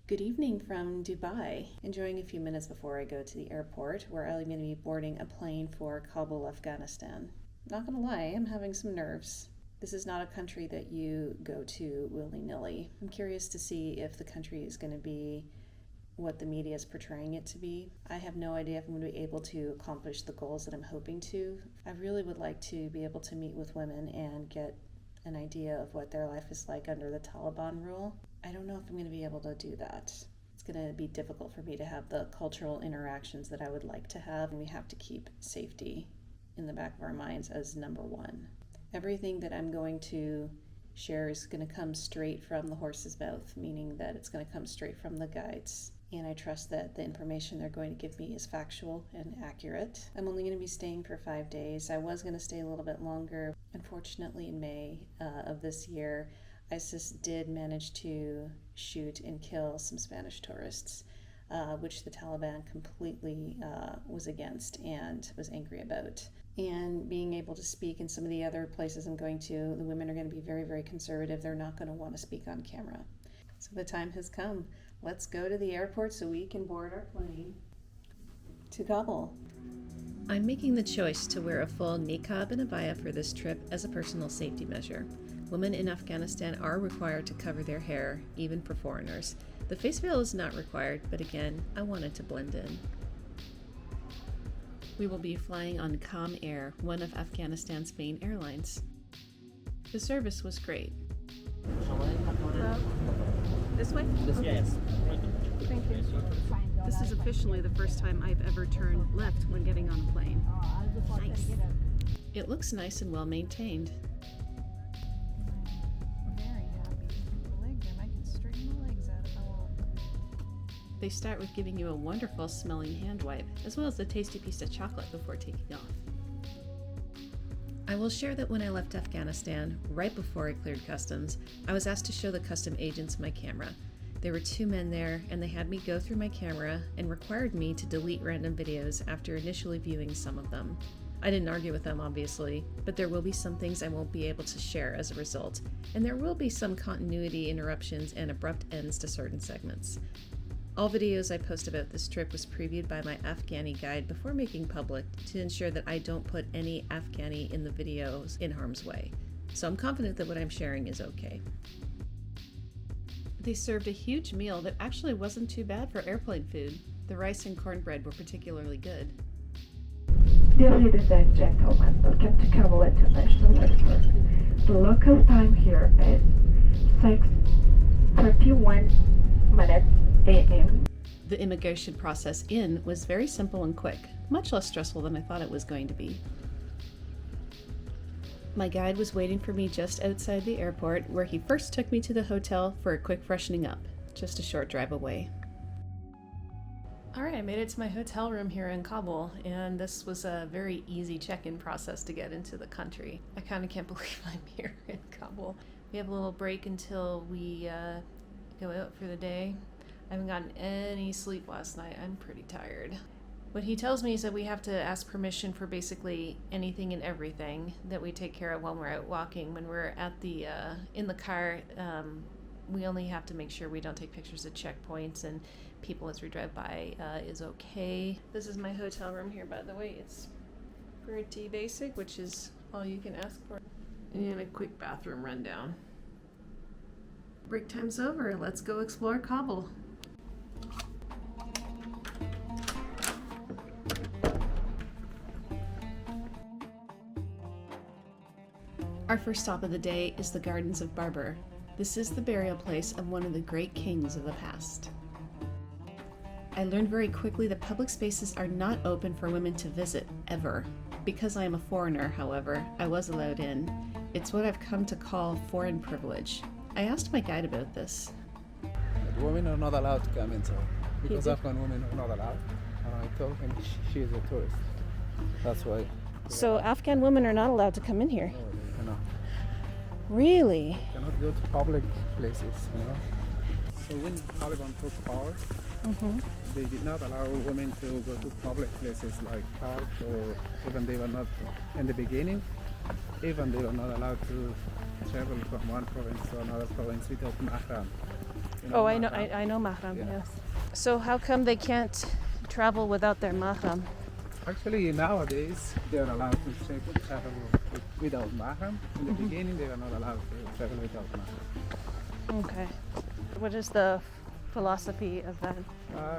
Good evening from Dubai. Enjoying a few minutes before I go to the airport where I'm going to be boarding a plane for Kabul, Afghanistan. Not gonna lie, I'm having some nerves. This is not a country that you go to willy-nilly. I'm curious to see if the country is going to be what the media is portraying it to be. I have no idea if I'm going to be able to accomplish the goals that I'm hoping to. I really would like to be able to meet with women and get an idea of what their life is like under the Taliban rule. I don't know if I'm going to be able to do that. It's going to be difficult for me to have the cultural interactions that I would like to have, and we have to keep safety in the back of our minds as number one. Everything that I'm going to share is going to come straight from the horse's mouth, meaning that it's going to come straight from the guides. And I trust that the information they're going to give me is factual and accurate. I'm only going to be staying for 5 days. I was going to stay a little bit longer. Unfortunately, in May of this year, ISIS did manage to shoot and kill some Spanish tourists, which the Taliban completely was against and was angry about. And being able to speak in some of the other places I'm going to, the women are going to be very, very conservative. They're not going to want to speak on camera. So the time has come. Let's go to the airport so we can board our plane to Kabul. I'm making the choice to wear a full niqab and abaya for this trip as a personal safety measure. Women in Afghanistan are required to cover their hair, even for foreigners. The face veil is not required, but again, I wanted to blend in. We will be flying on Com Air, one of Afghanistan's main airlines. The service was great. This way? Yes. Thank you. This is officially the first time I've ever turned left when getting on a plane. Nice. It looks nice and well maintained. Very happy. The leg gym. I can straighten my legs out if I want. They start with giving you a wonderful smelling hand wipe, as well as a tasty piece of chocolate before taking off. I will share that when I left Afghanistan, right before I cleared customs, I was asked to show the custom agents my camera. There were 2 men there, and they had me go through my camera and required me to delete random videos after initially viewing some of them. I didn't argue with them, obviously, but there will be some things I won't be able to share as a result, and there will be some continuity interruptions and abrupt ends to certain segments. All videos I post about this trip was previewed by my Afghani guide before making public to ensure that I don't put any Afghani in the videos in harm's way. So I'm confident that what I'm sharing is okay. They served a huge meal that actually wasn't too bad for airplane food. The rice and cornbread were particularly good. Dear ladies and gentlemen, welcome to Kabul International Airport. The local time here is 6:31 a.m. The immigration process in was very simple and quick, much less stressful than I thought it was going to be. My guide was waiting for me just outside the airport, where he first took me to the hotel for a quick freshening up, just a short drive away. Alright, I made it to my hotel room here in Kabul, and this was a very easy check-in process to get into the country. I kind of can't believe I'm here in Kabul. We have a little break until we go out for the day. I haven't gotten any sleep last night. I'm pretty tired. What he tells me is that we have to ask permission for basically anything and everything that we take care of when we're out walking. When we're at the in the car, we only have to make sure we don't take pictures at checkpoints and people as we drive by is okay. This is my hotel room here, by the way. It's pretty basic, which is all you can ask for. And a quick bathroom rundown. Break time's over. Let's go explore Kabul. Our first stop of the day is the Gardens of Barber. This is the burial place of one of the great kings of the past. I learned very quickly that public spaces are not open for women to visit, ever. Because I am a foreigner, however, I was allowed in. It's what I've come to call foreign privilege. I asked my guide about this. Women are not allowed to come inside because Afghan women are not allowed. And I told him she is a tourist. That's why. So Afghan women are not allowed to come in here? No, they cannot. Really? They cannot go to public places, you know. So when Taliban took power, they did not allow women to go to public places like parks, or even they were not, in the beginning, even they were not allowed to travel from one province to another province without mahram. You Oh, I mahram? know mahram, Yeah. yes. So how come they can't travel without their mahram? Actually, nowadays they are allowed to travel without mahram. In the beginning, they were not allowed to travel without mahram. Okay. What is the philosophy of that?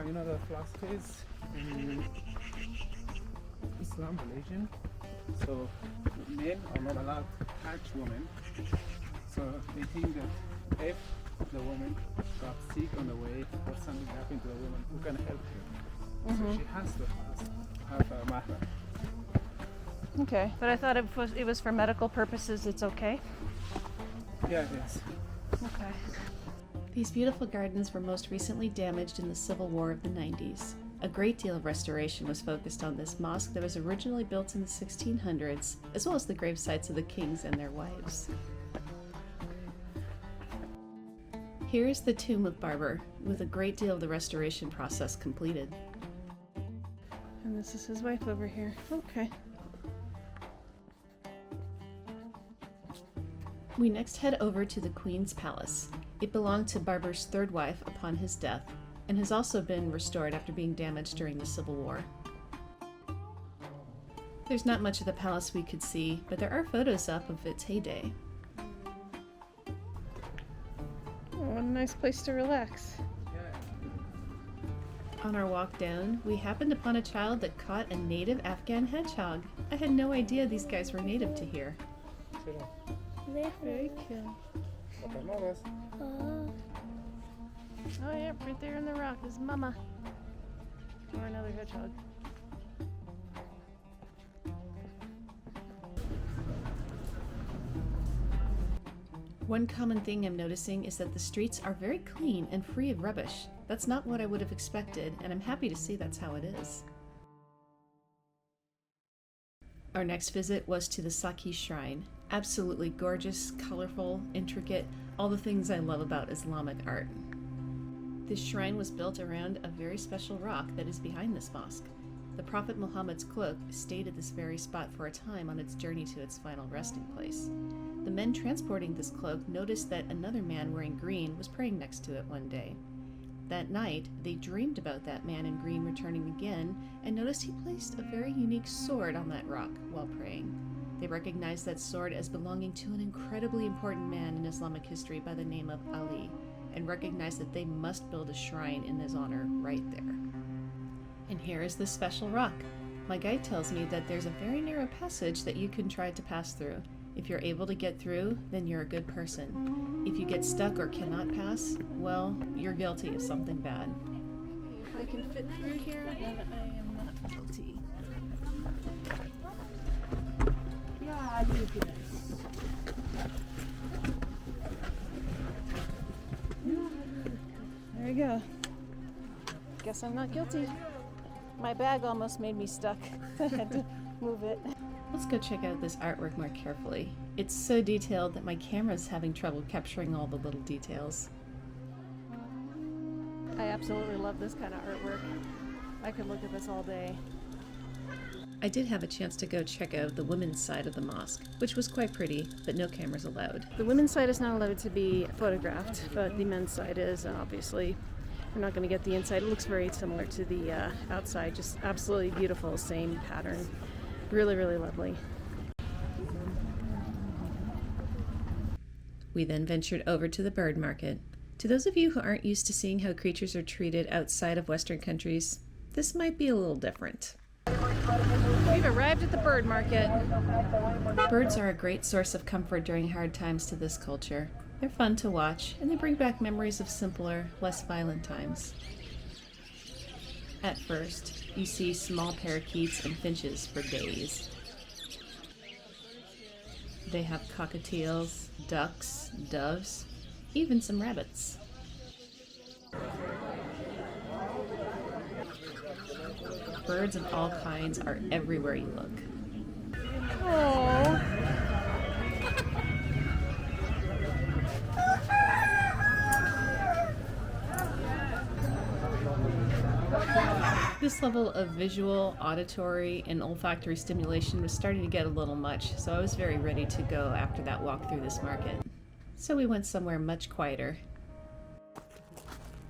You know, the philosophies in Islam religion. So men are not allowed to touch women. So they think that if the woman got sick on the way or something happened to the woman, who can help her? So she has to have a mahram. Okay, but I thought it was for medical purposes. It's okay. Yeah, yes. Okay. These beautiful gardens were most recently damaged in the Civil War of the 90s. A great deal of restoration was focused on this mosque that was originally built in the 1600s, as well as the grave sites of the kings and their wives. Here is the tomb of Barber, with a great deal of the restoration process completed. And this is his wife over here. Okay. We next head over to the Queen's Palace. It belonged to Barber's third wife upon his death, and has also been restored after being damaged during the Civil War. There's not much of the palace we could see, but there are photos up of its heyday. Oh, what a nice place to relax. On our walk down, we happened upon a child that caught a native Afghan hedgehog. I had no idea these guys were native to here. Very cool. Oh yeah, right there in the rock is Mama. Or another hedgehog. One common thing I'm noticing is that the streets are very clean and free of rubbish. That's not what I would have expected, and I'm happy to see that's how it is. Our next visit was to the Saki Shrine. Absolutely gorgeous, colorful, intricate, all the things I love about Islamic art. This shrine was built around a very special rock that is behind this mosque. The Prophet Muhammad's cloak stayed at this very spot for a time on its journey to its final resting place. The men transporting this cloak noticed that another man wearing green was praying next to it one day. That night, they dreamed about that man in green returning again and noticed he placed a very unique sword on that rock while praying. They recognized that sword as belonging to an incredibly important man in Islamic history by the name of Ali, and recognized that they must build a shrine in his honor right there. And here is this special rock. My guide tells me that there's a very narrow passage that you can try to pass through. If you're able to get through, then you're a good person. If you get stuck or cannot pass, well, you're guilty of something bad. If I can fit through here, then I am not guilty. Yeah, you do it. There you go. Guess I'm not guilty. My bag almost made me stuck. I had to move it. Let's go check out this artwork more carefully. It's so detailed that my camera's having trouble capturing all the little details. I absolutely love this kind of artwork. I could look at this all day. I did have a chance to go check out the women's side of the mosque, which was quite pretty, but no cameras allowed. The women's side is not allowed to be photographed, but the men's side is, and obviously we're not going to get the inside. It looks very similar to the outside, just absolutely beautiful, same pattern. Really, really lovely. We then ventured over to the bird market. To those of you who aren't used to seeing how creatures are treated outside of Western countries, this might be a little different. We've arrived at the bird market. Birds are a great source of comfort during hard times to this culture. They're fun to watch, and they bring back memories of simpler, less violent times. At first, you see small parakeets and finches for days. They have cockatiels, ducks, doves, even some rabbits. Birds of all kinds are everywhere you look. Aww. This level of visual, auditory, and olfactory stimulation was starting to get a little much, so I was very ready to go after that walk through this market. So we went somewhere much quieter.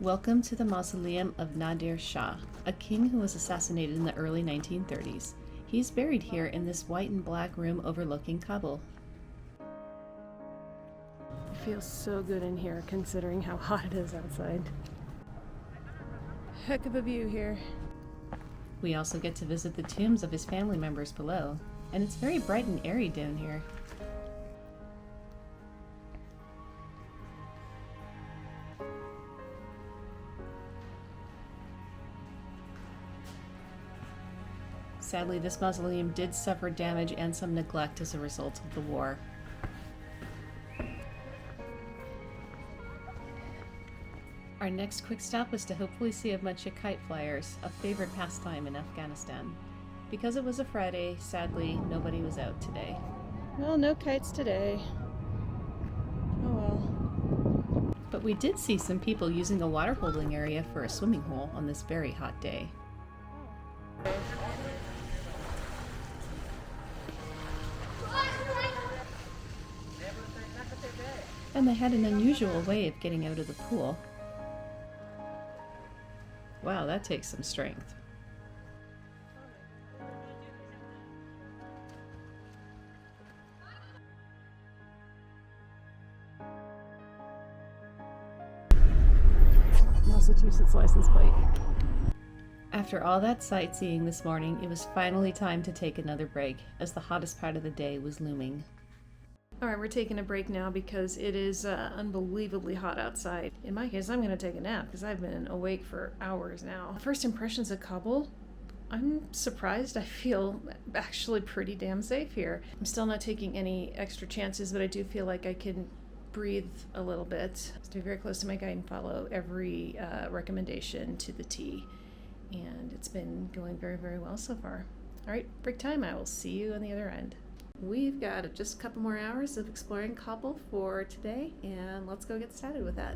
Welcome to the mausoleum of Nadir Shah, a king who was assassinated in the early 1930s. He's buried here in this white and black room overlooking Kabul. It feels so good in here considering how hot it is outside. Heck of a view here. We also get to visit the tombs of his family members below, and it's very bright and airy down here. Sadly, this mausoleum did suffer damage and some neglect as a result of the war. Our next quick stop was to hopefully see a bunch of kite flyers, a favorite pastime in Afghanistan. Because it was a Friday, sadly, nobody was out today. Well, no kites today. Oh well. But we did see some people using a water holding area for a swimming hole on this very hot day. And they had an unusual way of getting out of the pool. Wow, that takes some strength. Massachusetts license plate. After all that sightseeing this morning, it was finally time to take another break, as the hottest part of the day was looming. Alright, we're taking a break now because it is unbelievably hot outside. In my case, I'm going to take a nap because I've been awake for hours now. First impressions of Kabul? I'm surprised. I feel actually pretty damn safe here. I'm still not taking any extra chances, but I do feel like I can breathe a little bit. Stay very close to my guide and follow every recommendation to the T. And it's been going very, very well so far. Alright, break time. I will see you on the other end. We've got just a couple more hours of exploring Kabul for today, and let's go get started with that.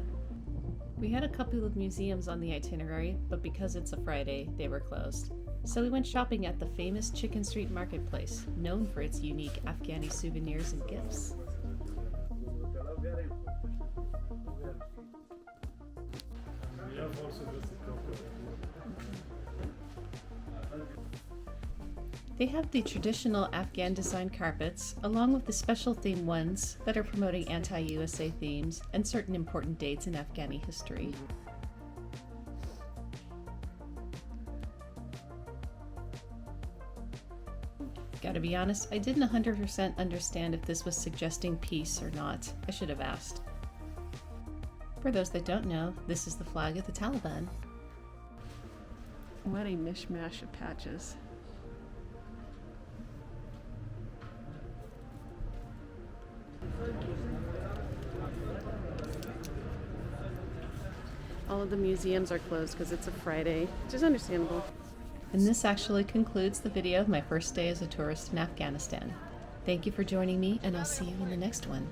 We had a couple of museums on the itinerary, but because it's a Friday, they were closed. So we went shopping at the famous Chicken Street Marketplace, known for its unique Afghani souvenirs and gifts. They have the traditional Afghan design carpets, along with the special theme ones that are promoting anti-USA themes and certain important dates in Afghani history. Gotta be honest, I didn't 100% understand if this was suggesting peace or not. I should have asked. For those that don't know, this is the flag of the Taliban. What a mishmash of patches. All of the museums are closed because it's a Friday, which is understandable. And this actually concludes the video of my first day as a tourist in Afghanistan. Thank you for joining me, and I'll see you in the next one.